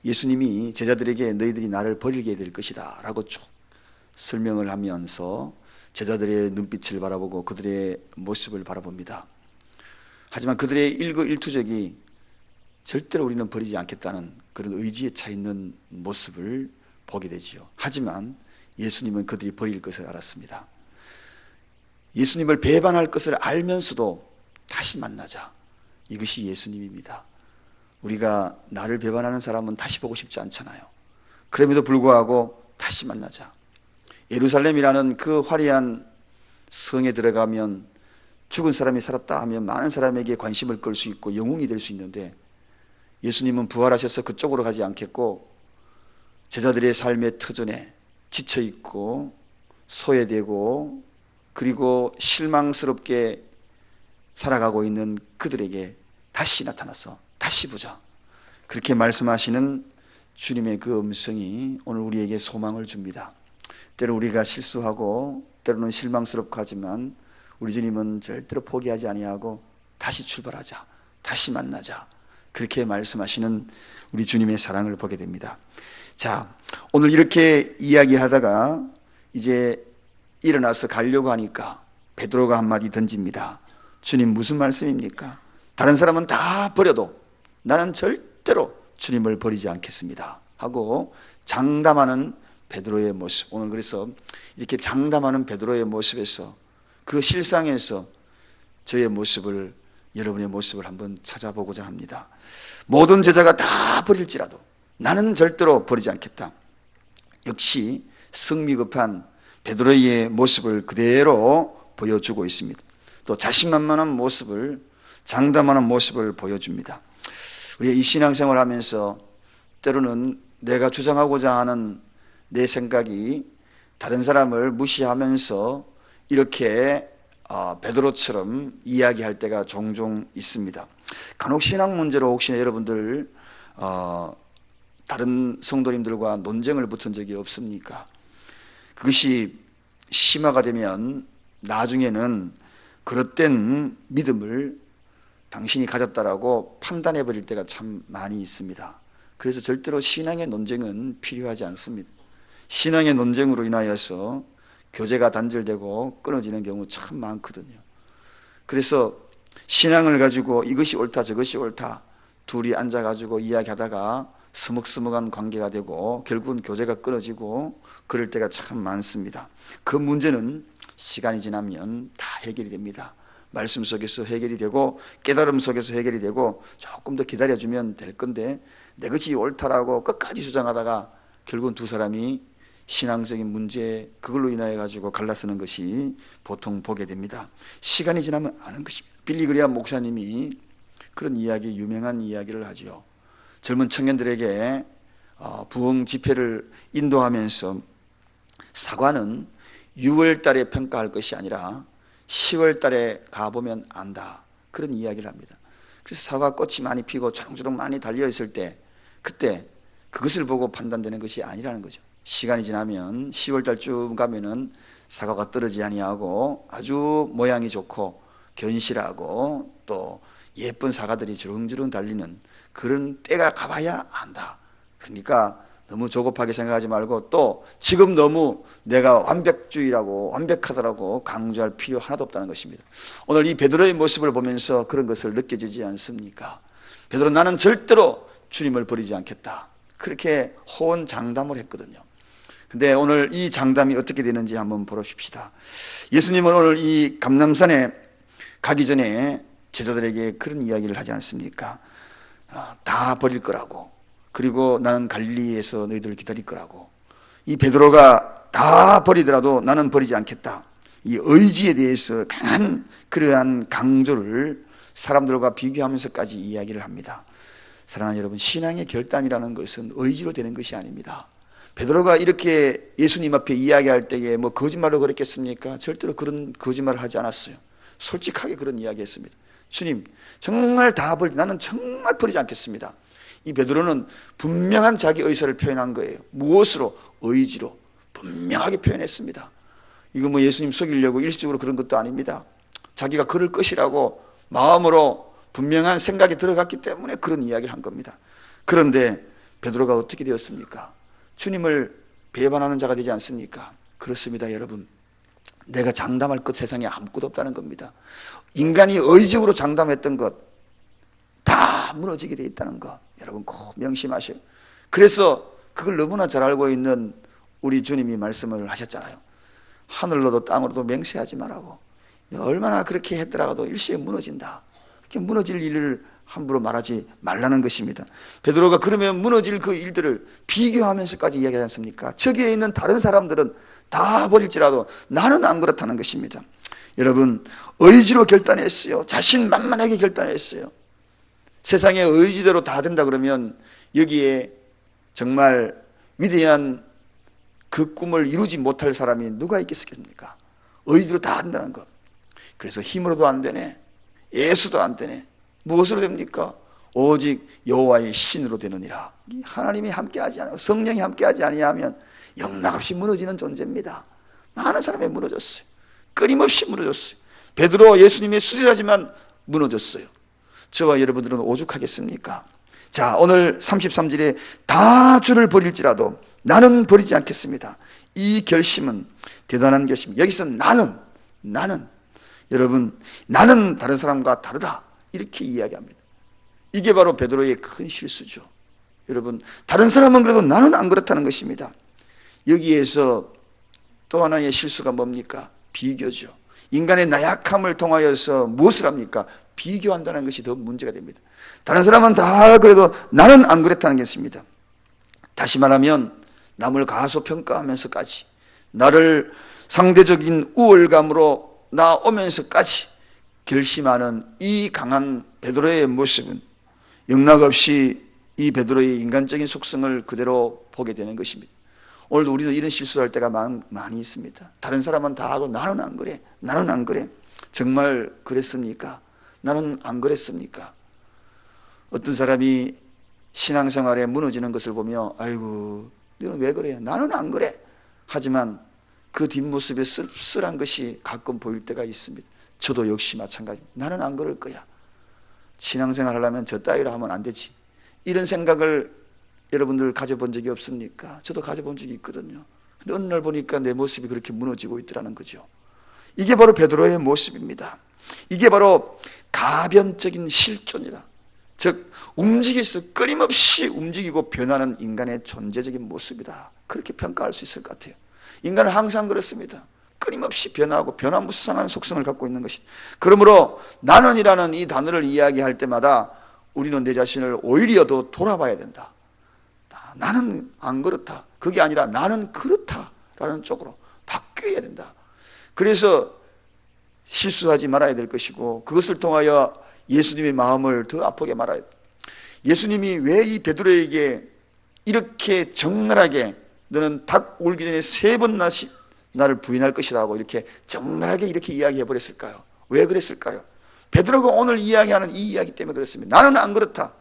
예수님이 제자들에게 너희들이 나를 버리게 될 것이다 라고 쭉 설명을 하면서 제자들의 눈빛을 바라보고 그들의 모습을 바라봅니다. 하지만 그들의 일거일투족이 절대로 우리는 버리지 않겠다는 그런 의지에 차 있는 모습을 보게 되지요. 하지만 예수님은 그들이 버릴 것을 알았습니다. 예수님을 배반할 것을 알면서도 다시 만나자. 이것이 예수님입니다. 우리가 나를 배반하는 사람은 다시 보고 싶지 않잖아요. 그럼에도 불구하고 다시 만나자. 예루살렘이라는 그 화려한 성에 들어가면 죽은 사람이 살았다 하면 많은 사람에게 관심을 끌 수 있고 영웅이 될 수 있는데, 예수님은 부활하셔서 그쪽으로 가지 않겠고 제자들의 삶의 터전에 지쳐있고 소외되고 그리고 실망스럽게 살아가고 있는 그들에게 다시 나타나서 다시 보자, 그렇게 말씀하시는 주님의 그 음성이 오늘 우리에게 소망을 줍니다. 때로 우리가 실수하고 때로는 실망스럽고 하지만 우리 주님은 절대로 포기하지 아니하고 다시 출발하자, 다시 만나자, 그렇게 말씀하시는 우리 주님의 사랑을 보게 됩니다. 자, 오늘 이렇게 이야기하다가 이제 일어나서 가려고 하니까 베드로가 한마디 던집니다. 주님, 무슨 말씀입니까? 다른 사람은 다 버려도 나는 절대로 주님을 버리지 않겠습니다 하고 장담하는 베드로의 모습. 오늘 그래서 이렇게 장담하는 베드로의 모습에서, 그 실상에서 저의 모습을, 여러분의 모습을 한번 찾아보고자 합니다. 모든 제자가 다 버릴지라도 나는 절대로 버리지 않겠다. 역시 성미급한 베드로의 모습을 그대로 보여주고 있습니다. 또 자신만만한 모습을, 장담하는 모습을 보여줍니다. 우리가 이 신앙생활 하면서 때로는 내가 주장하고자 하는 내 생각이 다른 사람을 무시하면서 이렇게 베드로처럼 이야기할 때가 종종 있습니다. 간혹 신앙 문제로 혹시 여러분들 다른 성도님들과 논쟁을 붙은 적이 없습니까? 그것이 심화가 되면 나중에는 그릇된 믿음을 당신이 가졌다라고 판단해 버릴 때가 참 많이 있습니다. 그래서 절대로 신앙의 논쟁은 필요하지 않습니다. 신앙의 논쟁으로 인하여서 교제가 단절되고 끊어지는 경우 참 많거든요. 그래서 신앙을 가지고 이것이 옳다 저것이 옳다 둘이 앉아가지고 이야기하다가 서먹서먹한 관계가 되고 결국은 교제가 끊어지고 그럴 때가 참 많습니다. 그 문제는 시간이 지나면 다 해결이 됩니다. 말씀 속에서 해결이 되고 깨달음 속에서 해결이 되고 조금 더 기다려주면 될 건데, 내 것이 옳다라고 끝까지 주장하다가 결국은 두 사람이 신앙적인 문제, 그걸로 인하여 가지고 갈라서는 것이 보통 보게 됩니다. 시간이 지나면 아는 것입니다. 빌리 그레이엄 목사님이 그런 이야기, 유명한 이야기를 하죠. 젊은 청년들에게 부흥 집회를 인도하면서 사과는 6월 달에 평가할 것이 아니라 10월 달에 가보면 안다, 그런 이야기를 합니다. 그래서 사과 꽃이 많이 피고 초롱초롱 많이 달려있을 때, 그때 그것을 보고 판단되는 것이 아니라는 거죠. 시간이 지나면 10월 달쯤 가면은 사과가 떨어지지 아니하고 아주 모양이 좋고 견실하고 또 예쁜 사과들이 주렁주렁 달리는 그런 때가 가봐야 안다. 그러니까 너무 조급하게 생각하지 말고, 또 지금 너무 내가 완벽주의라고 완벽하다라고 강조할 필요 하나도 없다는 것입니다. 오늘 이 베드로의 모습을 보면서 그런 것을 느껴지지 않습니까? 베드로, 나는 절대로 주님을 버리지 않겠다, 그렇게 호언장담을 했거든요. 근데 오늘 이 장담이 어떻게 되는지 한번 보십시다. 예수님은 오늘 이 감람산에 가기 전에 제자들에게 그런 이야기를 하지 않습니까? 다 버릴 거라고, 그리고 나는 갈릴리에서 너희들을 기다릴 거라고. 이 베드로가 다 버리더라도 나는 버리지 않겠다, 이 의지에 대해서 강한 그러한 강조를 사람들과 비교하면서까지 이야기를 합니다. 사랑하는 여러분, 신앙의 결단이라는 것은 의지로 되는 것이 아닙니다. 베드로가 이렇게 예수님 앞에 이야기할 때에 뭐 거짓말로 그랬겠습니까? 절대로 그런 거짓말을 하지 않았어요. 솔직하게 그런 이야기했습니다. 주님, 정말 다 나는 정말 버리지 않겠습니다. 이 베드로는 분명한 자기 의사를 표현한 거예요. 무엇으로? 의지로 분명하게 표현했습니다. 이거 뭐 예수님 속이려고 일시적으로 그런 것도 아닙니다. 자기가 그럴 것이라고 마음으로 분명한 생각이 들어갔기 때문에 그런 이야기를 한 겁니다. 그런데 베드로가 어떻게 되었습니까? 주님을 배반하는 자가 되지 않습니까? 그렇습니다, 여러분. 내가 장담할 것 세상에 아무것도 없다는 겁니다. 인간이 의지적으로 장담했던 것 다 무너지게 돼 있다는 것 여러분 꼭 명심하세요. 그래서 그걸 너무나 잘 알고 있는 우리 주님이 말씀을 하셨잖아요. 하늘로도 땅으로도 맹세하지 말라고. 얼마나 그렇게 했더라도 일시에 무너진다. 이렇게 무너질 일을 함부로 말하지 말라는 것입니다. 베드로가 그러면 무너질 그 일들을 비교하면서까지 이야기하지 않습니까? 저기에 있는 다른 사람들은 다 버릴지라도 나는 안 그렇다는 것입니다. 여러분, 의지로 결단했어요. 자신만만하게 결단했어요. 세상의 의지대로 다 된다 그러면 여기에 정말 위대한 그 꿈을 이루지 못할 사람이 누가 있겠습니까? 의지로 다 한다는 것. 그래서 힘으로도 안 되네, 예수도 안 되네. 무엇으로 됩니까? 오직 여호와의 신으로 되느니라. 하나님이 함께하지 않아요. 성령이 함께하지 아니하면 영락없이 무너지는 존재입니다. 많은 사람이 무너졌어요. 끊임없이 무너졌어요. 베드로 예수님의 수제자지만 무너졌어요. 저와 여러분들은 오죽하겠습니까? 자, 오늘 33절에 다 주를 버릴지라도 나는 버리지 않겠습니다. 이 결심은 대단한 결심입니다. 여기서 나는 여러분, 나는 다른 사람과 다르다 이렇게 이야기합니다. 이게 바로 베드로의 큰 실수죠. 여러분, 다른 사람은 그래도 나는 안 그렇다는 것입니다. 여기에서 또 하나의 실수가 뭡니까? 비교죠. 인간의 나약함을 통하여서 무엇을 합니까? 비교한다는 것이 더 문제가 됩니다. 다른 사람은 다 그래도 나는 안 그랬다는 것입니다. 다시 말하면 남을 가소평가하면서까지 나를 상대적인 우월감으로 나오면서까지 결심하는 이 강한 베드로의 모습은 영락없이 이 베드로의 인간적인 속성을 그대로 보게 되는 것입니다. 오늘도 우리는 이런 실수할 때가 많이 있습니다. 다른 사람은 다 하고 나는 안 그래, 나는 안 그래. 정말 그랬습니까? 나는 안 그랬습니까? 어떤 사람이 신앙생활에 무너지는 것을 보며 아이고 너는 왜 그래? 나는 안 그래. 하지만 그 뒷모습에 씁쓸한 것이 가끔 보일 때가 있습니다. 저도 역시 마찬가지입니다. 나는 안 그럴 거야. 신앙생활 하려면 저 따위로 하면 안 되지. 이런 생각을 여러분들 가져본 적이 없습니까? 저도 가져본 적이 있거든요. 근데 어느 날 보니까 내 모습이 그렇게 무너지고 있더라는 거죠. 이게 바로 베드로의 모습입니다. 이게 바로 가변적인 실존이다. 즉 움직여서 끊임없이 움직이고 변하는 인간의 존재적인 모습이다. 그렇게 평가할 수 있을 것 같아요. 인간은 항상 그렇습니다. 끊임없이 변하고 변화무쌍한 속성을 갖고 있는 것이다. 그러므로 나는이라는 이 단어를 이야기할 때마다 우리는 내 자신을 오히려 더 돌아봐야 된다. 나는 안 그렇다. 그게 아니라 나는 그렇다라는 쪽으로 바뀌어야 된다. 그래서 실수하지 말아야 될 것이고 그것을 통하여 예수님의 마음을 더 아프게 말아야 돼. 예수님이 왜 이 베드로에게 이렇게 적나라하게 너는 닭 울기 전에 3번 나를 부인할 것이다 하고 이렇게 적나라하게 이렇게 이야기해 버렸을까요? 왜 그랬을까요? 베드로가 오늘 이야기하는 이 이야기 때문에 그렇습니다. 나는 안 그렇다.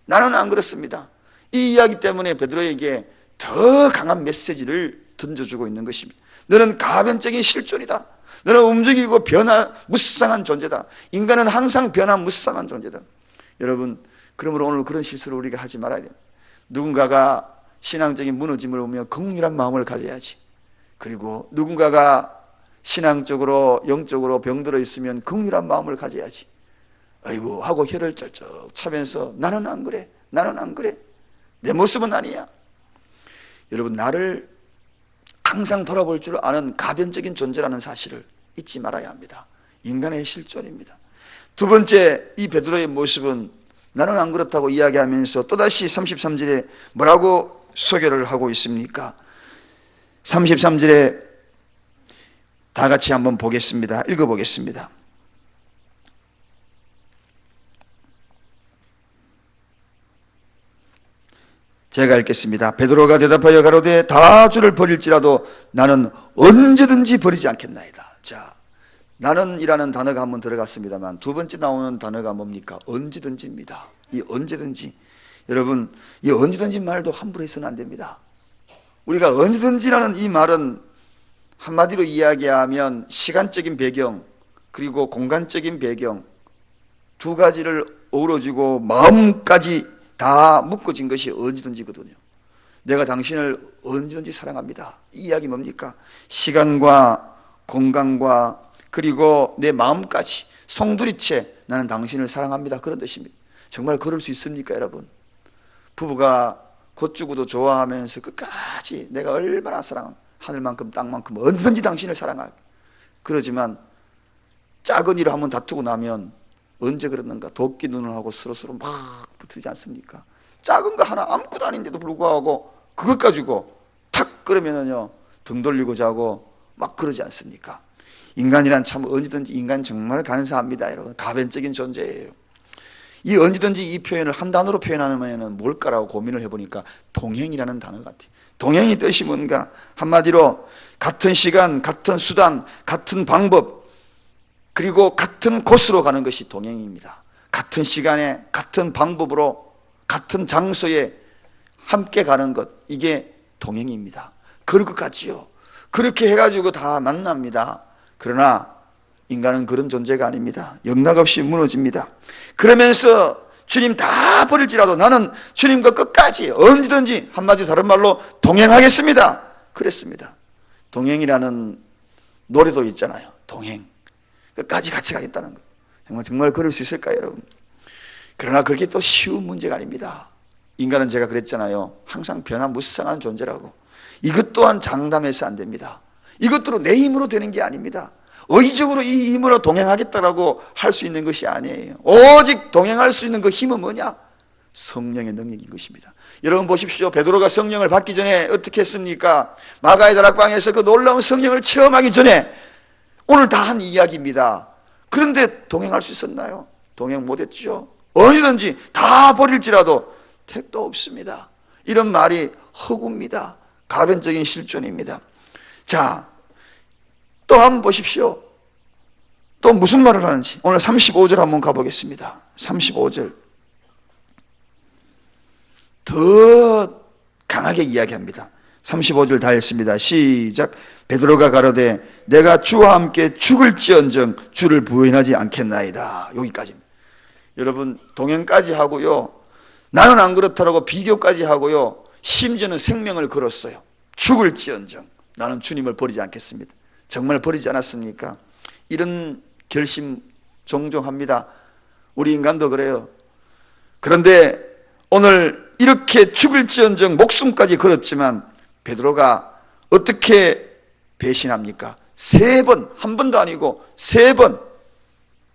나는 안 그렇습니다. 이 이야기 때문에 베드로에게 더 강한 메시지를 던져주고 있는 것입니다. 너는 가변적인 실존이다. 너는 움직이고 변화무쌍한 존재다. 인간은 항상 변화무쌍한 존재다. 여러분, 그러므로 오늘 그런 실수를 우리가 하지 말아야 돼요. 누군가가 신앙적인 무너짐을 보며 긍휼한 마음을 가져야지. 그리고 누군가가 신앙적으로 영적으로 병들어 있으면 긍휼한 마음을 가져야지. 아이고 하고 혀를 쩔쩔 차면서 나는 안 그래, 나는 안 그래, 내 모습은 아니야. 여러분, 나를 항상 돌아볼 줄 아는 가변적인 존재라는 사실을 잊지 말아야 합니다. 인간의 실존입니다. 두 번째, 이 베드로의 모습은 나는 안 그렇다고 이야기하면서 또다시 33절에 뭐라고 소개를 하고 있습니까? 33절에 다 같이 한번 보겠습니다. 읽어보겠습니다. 제가 읽겠습니다. 베드로가 대답하여 가로되 다 주를 버릴지라도 나는 언제든지 버리지 않겠나이다. 자, 나는 이라는 단어가 한번 들어갔습니다만 두 번째 나오는 단어가 뭡니까? 언제든지입니다. 이 언제든지, 여러분, 이 언제든지 말도 함부로 해서는 안 됩니다. 우리가 언제든지라는 이 말은 한마디로 이야기하면 시간적인 배경 그리고 공간적인 배경 두 가지를 어우러지고 마음까지 다 묶어진 것이 언제든지거든요. 내가 당신을 언제든지 사랑합니다. 이 이야기 뭡니까? 시간과 공간과 그리고 내 마음까지 송두리째 나는 당신을 사랑합니다. 그런 뜻입니다. 정말 그럴 수 있습니까, 여러분? 부부가 겉주고도 좋아하면서 끝까지 내가 얼마나 사랑합니다. 하늘만큼 땅만큼 언제든지 당신을 사랑할. 그러지만 작은 일을 한번 다투고 나면 언제 그러는가? 도끼 눈을 하고 서로서로 막 붙지 않습니까? 작은 거 하나 아무것도 아닌데도 불구하고 그것 가지고 탁 그러면은요 등 돌리고 자고 막 그러지 않습니까? 인간이란 참 언제든지 인간 정말 간사합니다, 여러분. 가변적인 존재예요. 이 언제든지 이 표현을 한 단어로 표현하면 뭘까라고 고민을 해보니까 동행이라는 단어 같아요. 동행이 뜻이 뭔가? 한마디로 같은 시간, 같은 수단, 같은 방법, 그리고 같은 곳으로 가는 것이 동행입니다. 같은 시간에 같은 방법으로 같은 장소에 함께 가는 것, 이게 동행입니다. 그럴 것 같지요. 그렇게 해가지고 다 만납니다. 그러나 인간은 그런 존재가 아닙니다. 영락없이 무너집니다. 그러면서 주님 다 버릴지라도 나는 주님과 끝까지 언제든지, 한마디 다른 말로 동행하겠습니다. 그랬습니다. 동행이라는 노래도 있잖아요. 동행. 끝까지 같이 가겠다는 거. 정말 그럴 수 있을까요, 여러분? 그러나 그렇게 또 쉬운 문제가 아닙니다. 인간은 제가 그랬잖아요. 항상 변화무쌍한 존재라고. 이것 또한 장담해서 안 됩니다. 이것들로 내 힘으로 되는 게 아닙니다. 의지적으로 이 힘으로 동행하겠다라고 할 수 있는 것이 아니에요. 오직 동행할 수 있는 그 힘은 뭐냐? 성령의 능력인 것입니다. 여러분 보십시오. 베드로가 성령을 받기 전에 어떻게 했습니까? 마가의 다락방에서 그 놀라운 성령을 체험하기 전에 오늘 다 한 이야기입니다. 그런데 동행할 수 있었나요? 동행 못했죠. 언제든지 다 버릴지라도 택도 없습니다. 이런 말이 허구입니다. 가변적인 실존입니다. 자, 또 한번 보십시오. 또 무슨 말을 하는지. 오늘 35절 한번 가보겠습니다. 35절. 더 강하게 이야기합니다. 35절 다 읽습니다. 시작. 베드로가 가로되 내가 주와 함께 죽을지언정 주를 부인하지 않겠나이다. 여기까지입니다. 여러분 동행까지 하고요, 나는 안 그렇다라고 비교까지 하고요, 심지어는 생명을 걸었어요. 죽을지언정 나는 주님을 버리지 않겠습니다. 정말 버리지 않았습니까? 이런 결심 종종 합니다. 우리 인간도 그래요. 그런데 오늘 이렇게 죽을지언정 목숨까지 걸었지만 베드로가 어떻게 배신합니까? 3번, 한 번도 아니고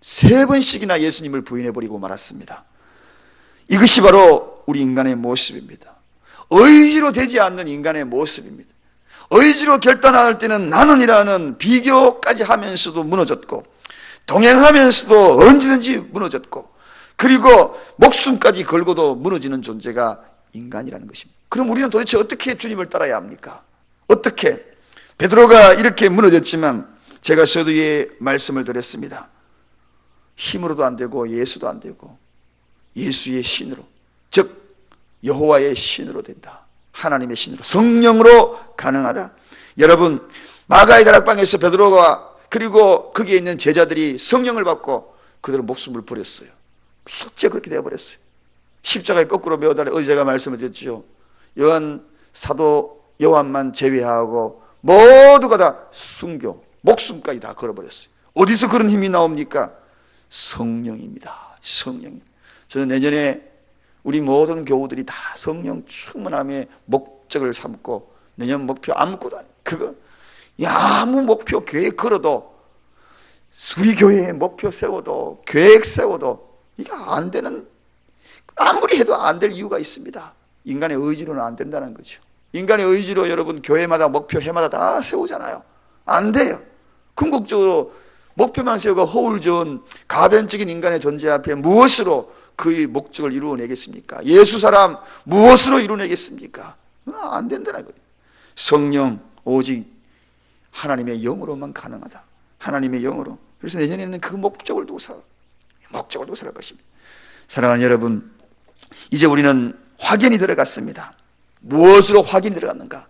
3번씩이나 예수님을 부인해버리고 말았습니다. 이것이 바로 우리 인간의 모습입니다. 의지로 되지 않는 인간의 모습입니다. 의지로 결단할 때는 나는이라는 비교까지 하면서도 무너졌고, 동행하면서도 언제든지 무너졌고, 그리고 목숨까지 걸고도 무너지는 존재가 인간이라는 것입니다. 그럼 우리는 도대체 어떻게 주님을 따라야 합니까? 어떻게? 베드로가 이렇게 무너졌지만 제가 서두에 말씀을 드렸습니다. 힘으로도 안 되고 예수도 안 되고 예수의 신으로, 즉 여호와의 신으로 된다. 하나님의 신으로, 성령으로 가능하다. 여러분, 마가의 다락방에서 베드로가 그리고 거기에 있는 제자들이 성령을 받고 그대로 목숨을 버렸어요. 실제 그렇게 되어버렸어요. 십자가에 거꾸로 매어달라. 어제 제가 말씀을 드렸죠. 사도 요한만 제외하고 모두가 다 순교, 목숨까지 다 걸어버렸어요. 어디서 그런 힘이 나옵니까? 성령입니다. 성령. 저는 내년에 우리 모든 교우들이 다 성령 충만함의 목적을 삼고 내년 목표 아무것도 아니에요. 그거 아무 목표 계획 걸어도, 우리 교회에 목표 세워도 계획 세워도 이게 안 되는, 아무리 해도 안 될 이유가 있습니다. 인간의 의지로는 안 된다는 거죠. 인간의 의지로 여러분 교회마다 목표 해마다 다 세우잖아요. 안 돼요. 궁극적으로 목표만 세우고 허울 좋은 가변적인 인간의 존재 앞에 무엇으로 그의 목적을 이루어내겠습니까? 예수 사람 무엇으로 이루어내겠습니까? 안 된다는 거예요. 성령, 오직 하나님의 영으로만 가능하다. 하나님의 영으로. 그래서 내년에는 그 목적을 두고 살 것입니다. 사랑하는 여러분, 이제 우리는 확연히 들어갔습니다. 무엇으로 확연히 들어갔는가?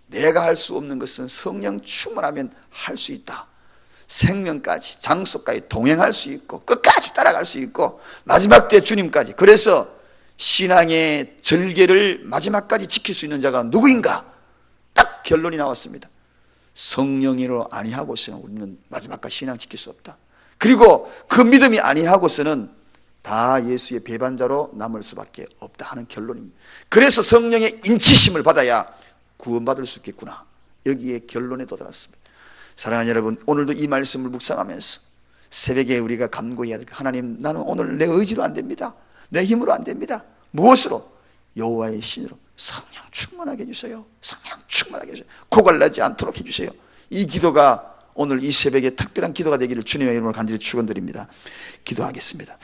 내가 할 수 없는 것은 성령 충만하면 할 수 있다. 생명까지, 장소까지 동행할 수 있고 끝까지 따라갈 수 있고 마지막 때 주님까지. 그래서 신앙의 절개를 마지막까지 지킬 수 있는 자가 누구인가? 딱 결론이 나왔습니다. 성령으로 아니하고서는 우리는 마지막까지 신앙 지킬 수 없다. 그리고 그 믿음이 아니하고서는 다 예수의 배반자로 남을 수밖에 없다 하는 결론입니다. 그래서 성령의 인치심을 받아야 구원받을 수 있겠구나, 여기에 결론에 도달했습니다. 사랑하는 여러분, 오늘도 이 말씀을 묵상하면서 새벽에 우리가 간구해야 될, 하나님, 나는 오늘 내 의지로 안 됩니다. 내 힘으로 안 됩니다. 무엇으로? 여호와의 신으로 성령 충만하게 해주세요. 성령 충만하게 해주세요. 고갈나지 않도록 해주세요. 이 기도가 오늘 이 새벽에 특별한 기도가 되기를 주님의 이름으로 간절히 축원드립니다. 기도하겠습니다.